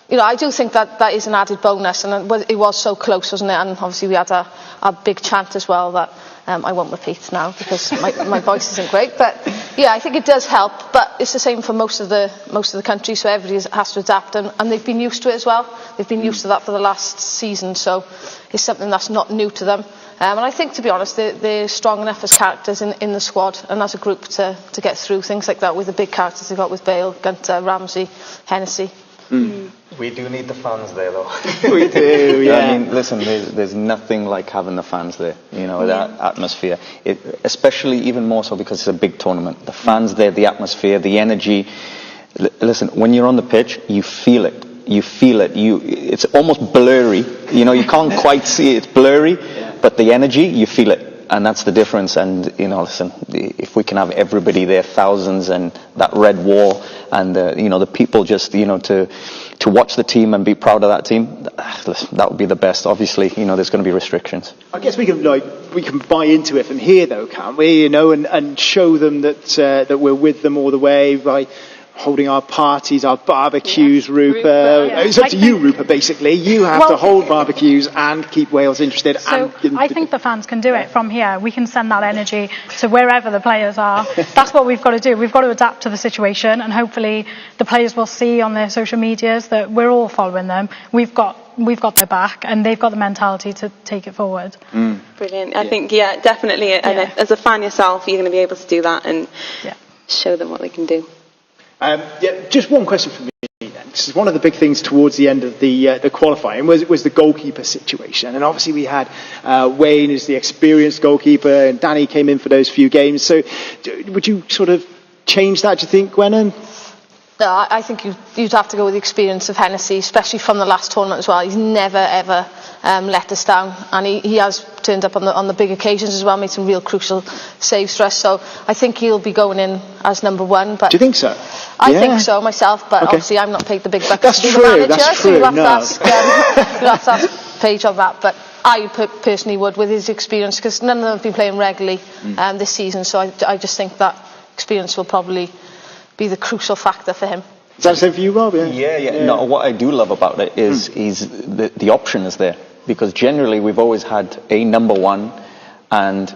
you know, I do think that is an added bonus, and it was so close, wasn't it? And obviously we had a big chant as well that I won't repeat now because my voice isn't great. But yeah, I think it does help. But it's the same for most of the country, so everybody has to adapt, and they've been used to it as well. They've been used to that for the last season, so it's something that's not new to them. And I think, to be honest, they're strong enough as characters in the squad and as a group to get through things like that with the big characters they've got with Bale, Gunter, Ramsey, Hennessy. We do need the fans there, though. We do, yeah. I mean, listen, there's nothing like having the fans there, you know, that atmosphere. Especially even more so because it's a big tournament. The fans there, the atmosphere, the energy. Listen, when you're on the pitch, you feel it. It's almost blurry. You know, you can't quite see it. It's blurry, but the energy, you feel it. And that's the difference. And, you know, listen, if we can have everybody there, thousands, and that red wall, and, you know, the people just, you know, to watch the team and be proud of that team, listen, that would be the best. Obviously, you know, there's going to be restrictions. I guess we can buy into it from here, though, can't we? You know, and show them that we're with them all the way by holding our parties, our barbecues, Rupert. It's up to you, Rupert, basically. You have to hold barbecues and keep Wales interested. So I think the fans can do it from here. We can send that energy to wherever the players are. That's what we've got to do. We've got to adapt to the situation, and hopefully the players will see on their social medias that we're all following them. We've got their back, and they've got the mentality to take it forward. Brilliant. I think, definitely. And as a fan yourself, you're going to be able to do that and show them what they can do. Just one question for me then. This is one of the big things towards the end of the qualifying was the goalkeeper situation, and obviously we had Wayne as the experienced goalkeeper, and Danny came in for those few games. So, would you sort of change that? Do you think, Gwennon? No, I think you'd have to go with the experience of Hennessy, especially from the last tournament as well. He's never ever let us down, and he has turned up on the big occasions as well, made some real crucial saves for us. So I think he'll be going in as number one. But do you think so? I think so myself, but obviously I'm not paid the big bucks to be the manager, that's so true. you'll have to ask Paige on that. But I personally would, with his experience, because none of them have been playing regularly this season. So I just think that experience will probably be the crucial factor for him. Is that the same for you, Rob? Yeah. No, what I do love about it is the option is there, because generally we've always had a number one and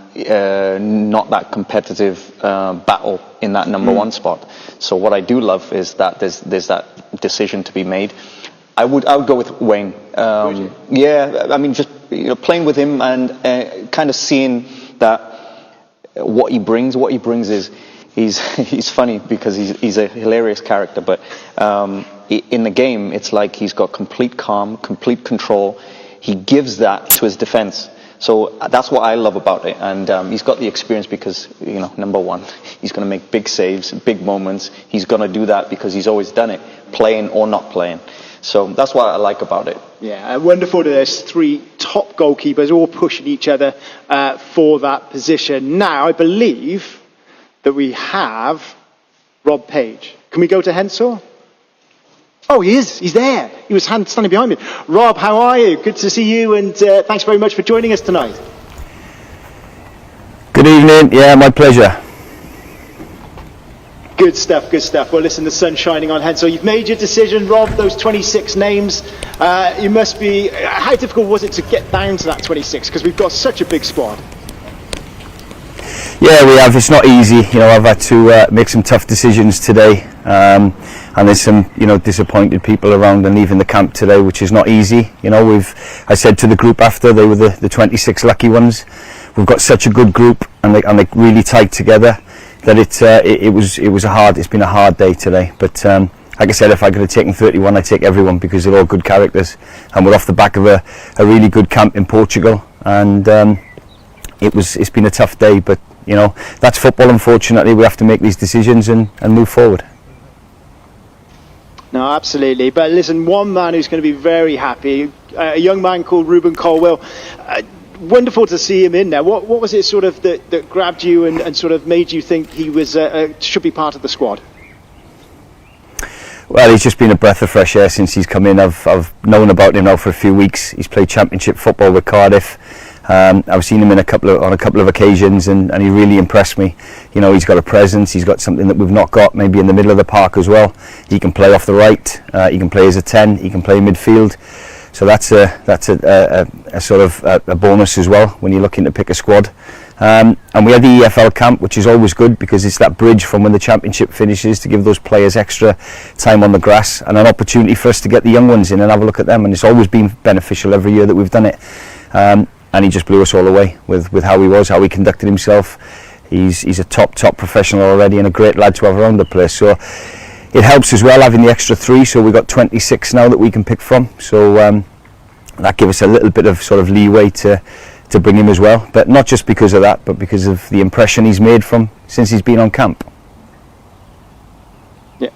not that competitive battle in that number one spot. So what I do love is that there's that decision to be made. I would go with Wayne. Yeah, I mean, just playing with him and kind of seeing that what he brings is. He's funny because he's a hilarious character, but in the game it's like he's got complete calm, complete control. He gives that to his defense, so that's what I love about it. And he's got the experience because number one, he's going to make big saves, big moments. He's going to do that because he's always done it, playing or not playing. So that's what I like about it. Yeah, wonderful that there's three top goalkeepers all pushing each other for that position. Now I believe that we have Rob Page. Can we go to Henshaw? Oh, he is. He's there. He was standing behind me. Rob, how are you? Good to see you, and thanks very much for joining us tonight. Good evening. Yeah, my pleasure. Good stuff, good stuff. Well, listen, the sun's shining on Henshaw. You've made your decision, Rob, those 26 names. You must be... How difficult was it to get down to that 26? Because we've got such a big squad. Yeah, we have. It's not easy. I've had to make some tough decisions today, and there's some, disappointed people around and leaving the camp today, which is not easy. I said to the group after, they were the 26 lucky ones. We've got such a good group, and they really tied together that it's been a hard day today. But like I said, if I could have taken 31, I'd take everyone, because they're all good characters, and we're off the back of a really good camp in Portugal, and it's been a tough day, but that's football. Unfortunately, we have to make these decisions and move forward. No, absolutely. But listen, one man who's going to be very happy, a young man called Ruben Colwill. Wonderful to see him in there. What was it sort of that grabbed you and sort of made you think he was should be part of the squad? Well, he's just been a breath of fresh air since he's come in. I've known about him now for a few weeks. He's played Championship football with Cardiff. I've seen him on a couple of occasions, and he really impressed me. He's got a presence. He's got something that we've not got, maybe in the middle of the park as well. He can play off the right. He can play as a 10. He can play midfield. So that's a sort of a bonus as well when you're looking to pick a squad. And we had the EFL camp, which is always good, because it's that bridge from when the Championship finishes to give those players extra time on the grass and an opportunity for us to get the young ones in and have a look at them. And it's always been beneficial every year that we've done it. And he just blew us all away with how he was, how he conducted himself. He's a top professional already, and a great lad to have around the place. So it helps as well having the extra 3. So we've got 26 now that we can pick from. So that gives us a little bit of sort of leeway to bring him as well. But not just because of that, but because of the impression he's made since he's been on camp. Yeah.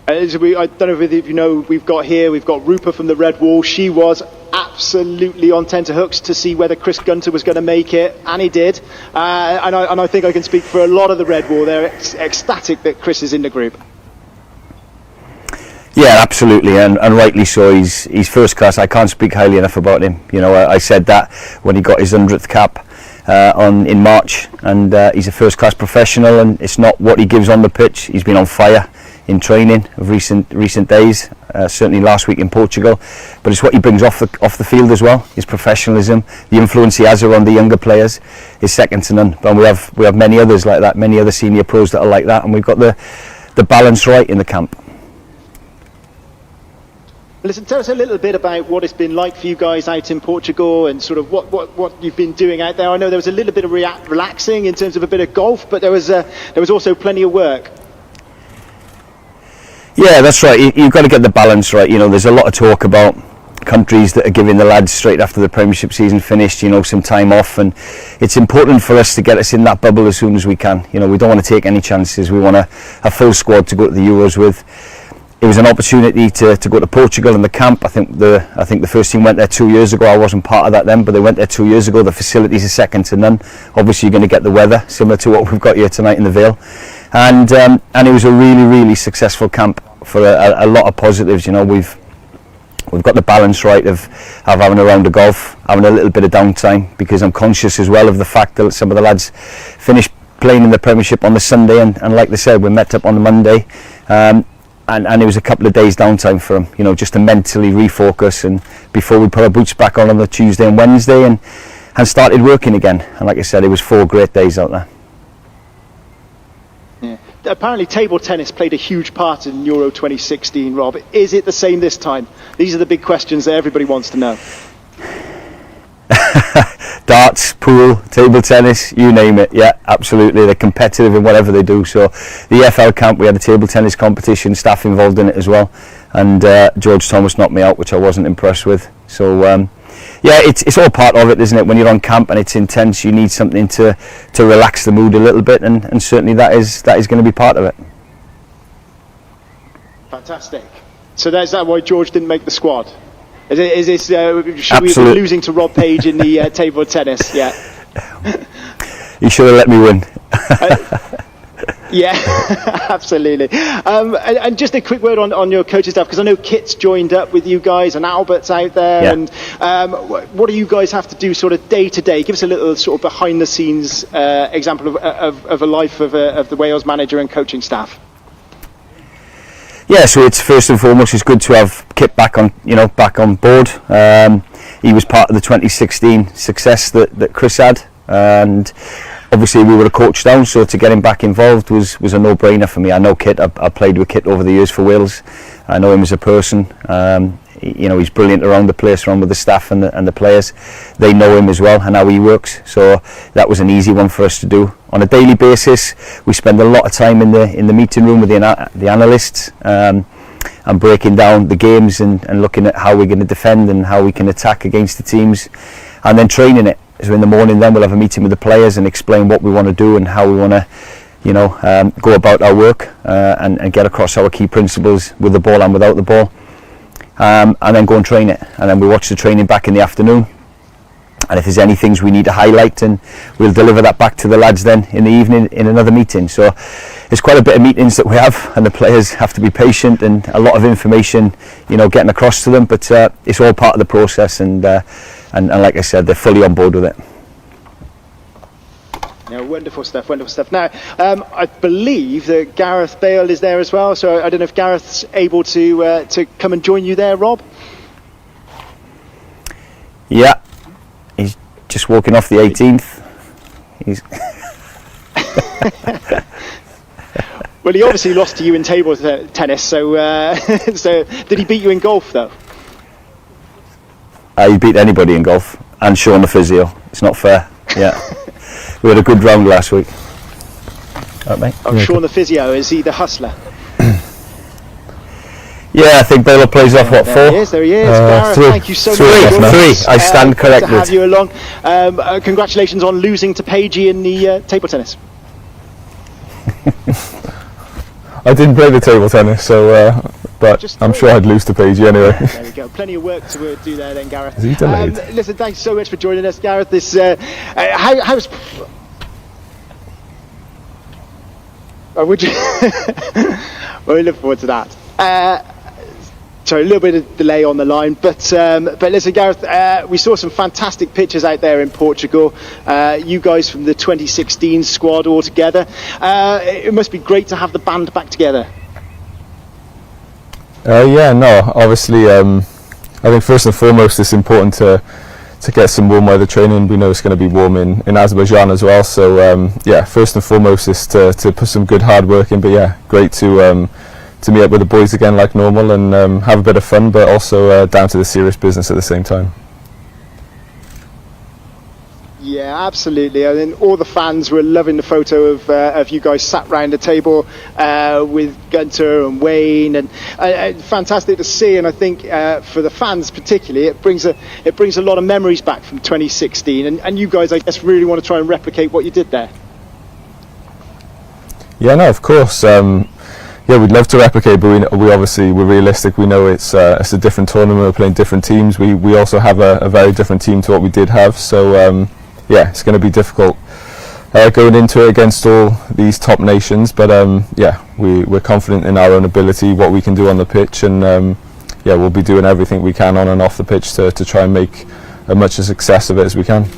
I don't know if you know, we've got Rupa from the Red Wall. She was absolutely on tenterhooks to see whether Chris Gunter was going to make it, and he did. And I think I can speak for a lot of the Red Wall. They're ecstatic that Chris is in the group. Yeah, absolutely, and rightly so. He's first class. I can't speak highly enough about him. I said that when he got his 100th cap in March, and he's a first class professional, and it's not what he gives on the pitch. He's been on fire in training of recent days, certainly last week in Portugal, but it's what he brings off the field as well. His professionalism, the influence he has around the younger players is second to none. And we have many others like that, many other senior pros that are like that, and we've got the balance right in the camp. Listen, tell us a little bit about what it's been like for you guys out in Portugal, and sort of what you've been doing out there. I know there was a little bit of relaxing in terms of a bit of golf, but there was also plenty of work. Yeah, that's right. You've got to get the balance right. You know, there's a lot of talk about countries that are giving the lads straight after the Premiership season finished, you know, some time off, and it's important for us to get us in that bubble as soon as we can. You know, we don't want to take any chances. We want a full squad to go to the Euros with. It was an opportunity to go to Portugal in the camp. I think the first team went there 2 years ago. I wasn't part of that then, but they went there 2 years ago. The facilities are second to none. Obviously, you're going to get the weather similar to what we've got here tonight in the Vale, and it was a really successful camp for a lot of positives. You know, we've got the balance right of having a round of golf, having a little bit of downtime, because I'm conscious as well of the fact that some of the lads finished playing in the Premiership on the Sunday, and like they said, we met up on the Monday, and it was a couple of days downtime for them, you know, just to mentally refocus, and before we put our boots back on the Tuesday and Wednesday and started working again. And like I said, it was 4 great days out there. Yeah. Apparently table tennis played a huge part in Euro 2016, Rob. Is it the same this time? These are the big questions that everybody wants to know. Darts, pool, table tennis, you name it. Yeah, absolutely. They're competitive in whatever they do. So the FL camp, we had a table tennis competition, staff involved in it as well, and George Thomas knocked me out, which I wasn't impressed with. So yeah, it's all part of it, isn't it? When you're on camp and it's intense, you need something to relax the mood a little bit, and certainly that is going to be part of it. Fantastic. So is that why George didn't make the squad? Is this should we be losing to Rob Page in the table tennis? Yeah. You should have let me win. Yeah, absolutely. And just a quick word on your coaching staff, because I know Kit's joined up with you guys and Albert's out there. Yeah. And what do you guys have to do sort of day to day? Give us a little sort of behind the scenes example of a life of the Wales manager and coaching staff. Yeah, so it's first and foremost, it's good to have Kit back on board. He was part of the 2016 success that Chris had, and obviously we were a coach down, so to get him back involved was a no-brainer for me. I know Kit. I played with Kit over the years for Wales. I know him as a person. You know, he's brilliant around the place, around with the staff and the players. They know him as well and how he works. So that was an easy one for us to do. On a daily basis, we spend a lot of time in the meeting room with the analysts, and breaking down the games and looking at how we're going to defend and how we can attack against the teams, and then training it. So in the morning, then we'll have a meeting with the players and explain what we want to do and how we want to, you know, go about our work and get across our key principles with the ball and without the ball. And then go and train it, and then we watch the training back in the afternoon, and if there's any things we need to highlight, and we'll deliver that back to the lads then in the evening in another meeting. So it's quite a bit of meetings that we have, and the players have to be patient, and a lot of information, you know, getting across to them, but it's all part of the process, and like I said, they're fully on board with it. Yeah, wonderful stuff. Now, I believe that Gareth Bale is there as well, so I don't know if Gareth's able to come and join you there, Rob? Yeah, he's just walking off the 18th. Well, he obviously lost to you in table tennis, so so did he beat you in golf, though? He beat anybody in golf, and Sean the physio. It's not fair. Yeah. We had a good round last week. Right, mate. I'm Sean the physio. Is he the hustler? Yeah, I think Bale plays off what, 4? There he is. Gareth, thank you so much. 3. I stand corrected. To have you along. Congratulations on losing to Pagey in the table tennis. I didn't play the table tennis, so but I'm sure I'd lose to Pagey anyway. There we go. Plenty of work to do there then, Gareth. Is he delayed? Listen, thanks so much for joining us, Gareth. This how's would you? Well, we look forward to that. Sorry, a little bit of delay on the line, but listen, Gareth, we saw some fantastic pictures out there in Portugal. You guys from the 2016 squad all together. It must be great to have the band back together. Yeah, no, obviously, I think first and foremost it's important to get some warm weather training. We know it's going to be warm in Azerbaijan as well, so yeah, first and foremost is to put some good hard work in, but yeah, great to meet up with the boys again like normal and have a bit of fun, but also down to the serious business at the same time. Yeah, absolutely. I mean, all the fans were loving the photo of you guys sat round the table with Gunter and Wayne, and fantastic to see. And I think for the fans particularly, it brings a lot of memories back from 2016. And you guys, I guess, really want to try and replicate what you did there. Yeah, no, of course. Yeah, we'd love to replicate, but we obviously, we're realistic. We know it's a different tournament. We're playing different teams. We also have a very different team to what we did have. So yeah, it's going to be difficult going into it against all these top nations. But yeah, we're confident in our own ability, what we can do on the pitch, and yeah, we'll be doing everything we can on and off the pitch to try and make as much a success of it as we can.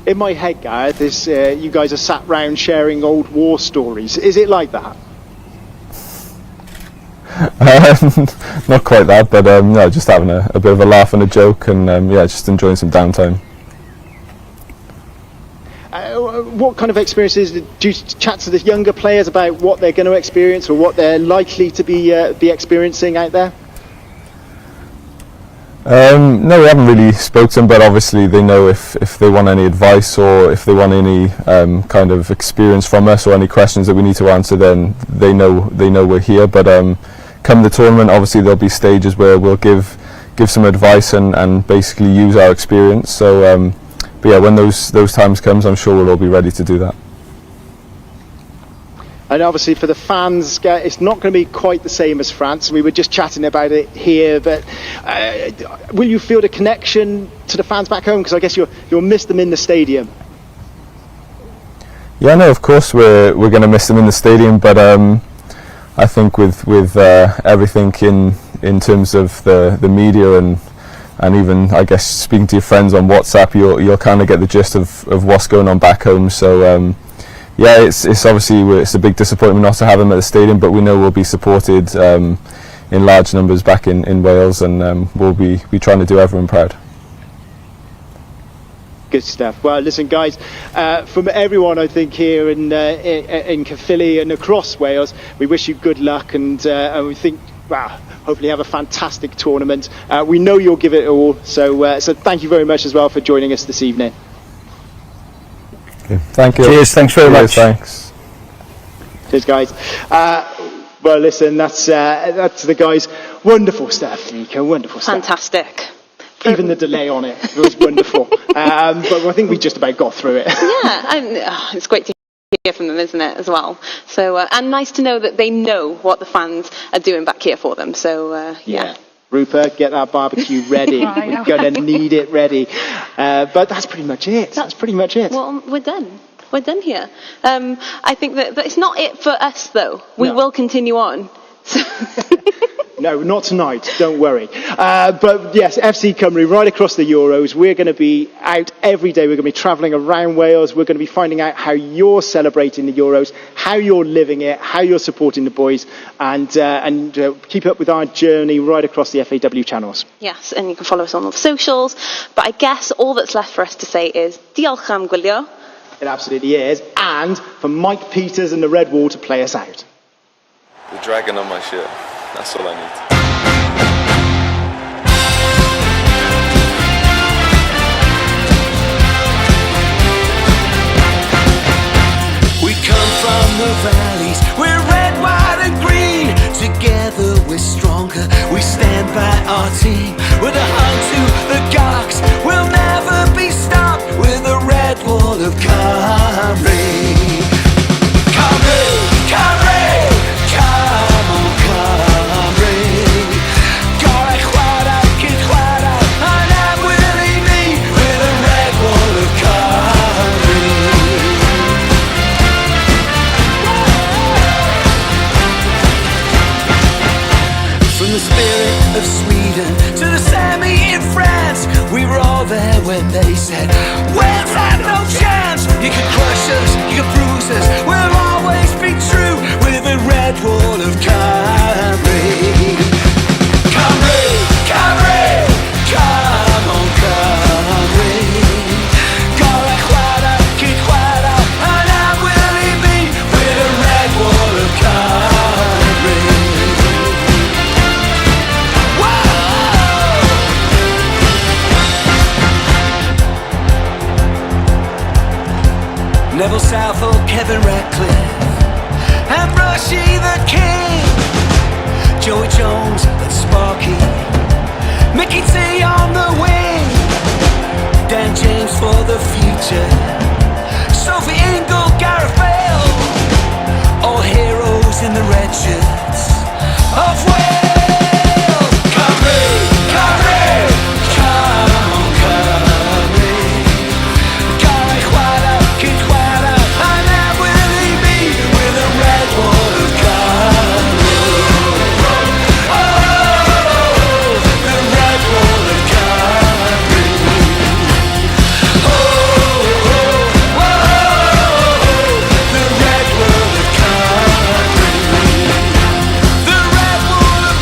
In my head, Gareth, is you guys are sat round sharing old war stories. Is it like that? Not quite that, but no, just having a bit of a laugh and a joke, and yeah, just enjoying some downtime. What kind of experiences do you chat to the younger players about what they're going to experience or what they're likely to be experiencing out there? No, we haven't really spoken to them, but obviously they know if they want any advice or if they want any kind of experience from us or any questions that we need to answer, then they know we're here. But come the tournament, obviously there'll be stages where we'll give some advice and basically use our experience. So but yeah, when those times comes, I'm sure we'll all be ready to do that. And obviously for the fans, it's not going to be quite the same as France. We were just chatting about it here, but will you feel the connection to the fans back home? Because I guess you'll miss them in the stadium. Yeah, no, of course we're going to miss them in the stadium, but I think with everything in terms of the media and even, I guess, speaking to your friends on WhatsApp, you'll kind of get the gist of what's going on back home. So yeah, it's obviously it's a big disappointment not to have them at the stadium, but we know we'll be supported in large numbers back in Wales, and we'll be trying to do everyone proud. Good stuff. Well, listen, guys, from everyone I think here in Caerphilly and across Wales, we wish you good luck, and we think, wow, hopefully have a fantastic tournament. We know you'll give it all, so thank you very much as well for joining us this evening. Okay. Thank you. Cheers, thanks very much. Thanks. Cheers, guys. Well, listen, that's the guys. Wonderful stuff, Nico. Wonderful stuff. Fantastic. Even the delay on it was wonderful. But I think we just about got through it. Yeah, it's great to hear from them, isn't it, as well? So, and nice to know that they know what the fans are doing back here for them. So, yeah. Rupert, get that barbecue ready. We're going to need it ready. But that's pretty much it. That's pretty much it. Well, we're done. We're done here. I think that it's not it for us, though. We will continue on. No, not tonight, don't worry. But yes, FC Cymru, right across the Euros. We're going to be out every day. We're going to be travelling around Wales. We're going to be finding out how you're celebrating the Euros, how you're living it, how you're supporting the boys, and keep up with our journey right across the FAW channels. Yes, and you can follow us on all the socials. But I guess all that's left for us to say is diolch am gwylio. It absolutely is. And for Mike Peters and the Red Wall to play us out. The dragon on my shirt. That's all I need. We come from the valleys, we're red, white and green. Together we're stronger, we stand by our team. With a hug to the Gawks, we'll never be stopped. With a red wall of Cymru. Cymru, Cymru, come on, Cymru. Of Sweden to the semi in France, we were all there when they said Wales had no chance. You can crush us, you can bruise us, we'll always be true. With a red wall of Cymru. Cymru, Cymru, come on Cymru. Gola chwara, cyd chwara, and I'm willing me. With a red wall of Cymru. Southall, Kevin Ratcliffe, and Brushy the King, Joey Jones and Sparky, Mickey T on the wing, Dan James for the future, Sophie Ingle, Gareth Bale, all heroes in the red shirts of Wales. Cymru, Cymru, come on Cymru, Gael chwarae, cyn chwarae, and now will he be with the red wall of Cymru. Oh, the red wall of Cymru. Oh, oh, oh, the red wall of Cymru. The red wall of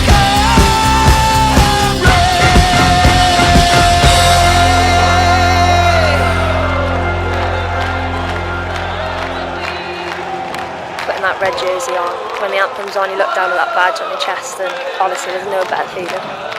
Putting that red jersey on, when the anthem's on, you look down at that badge on your chest, and honestly, there's no better feeling.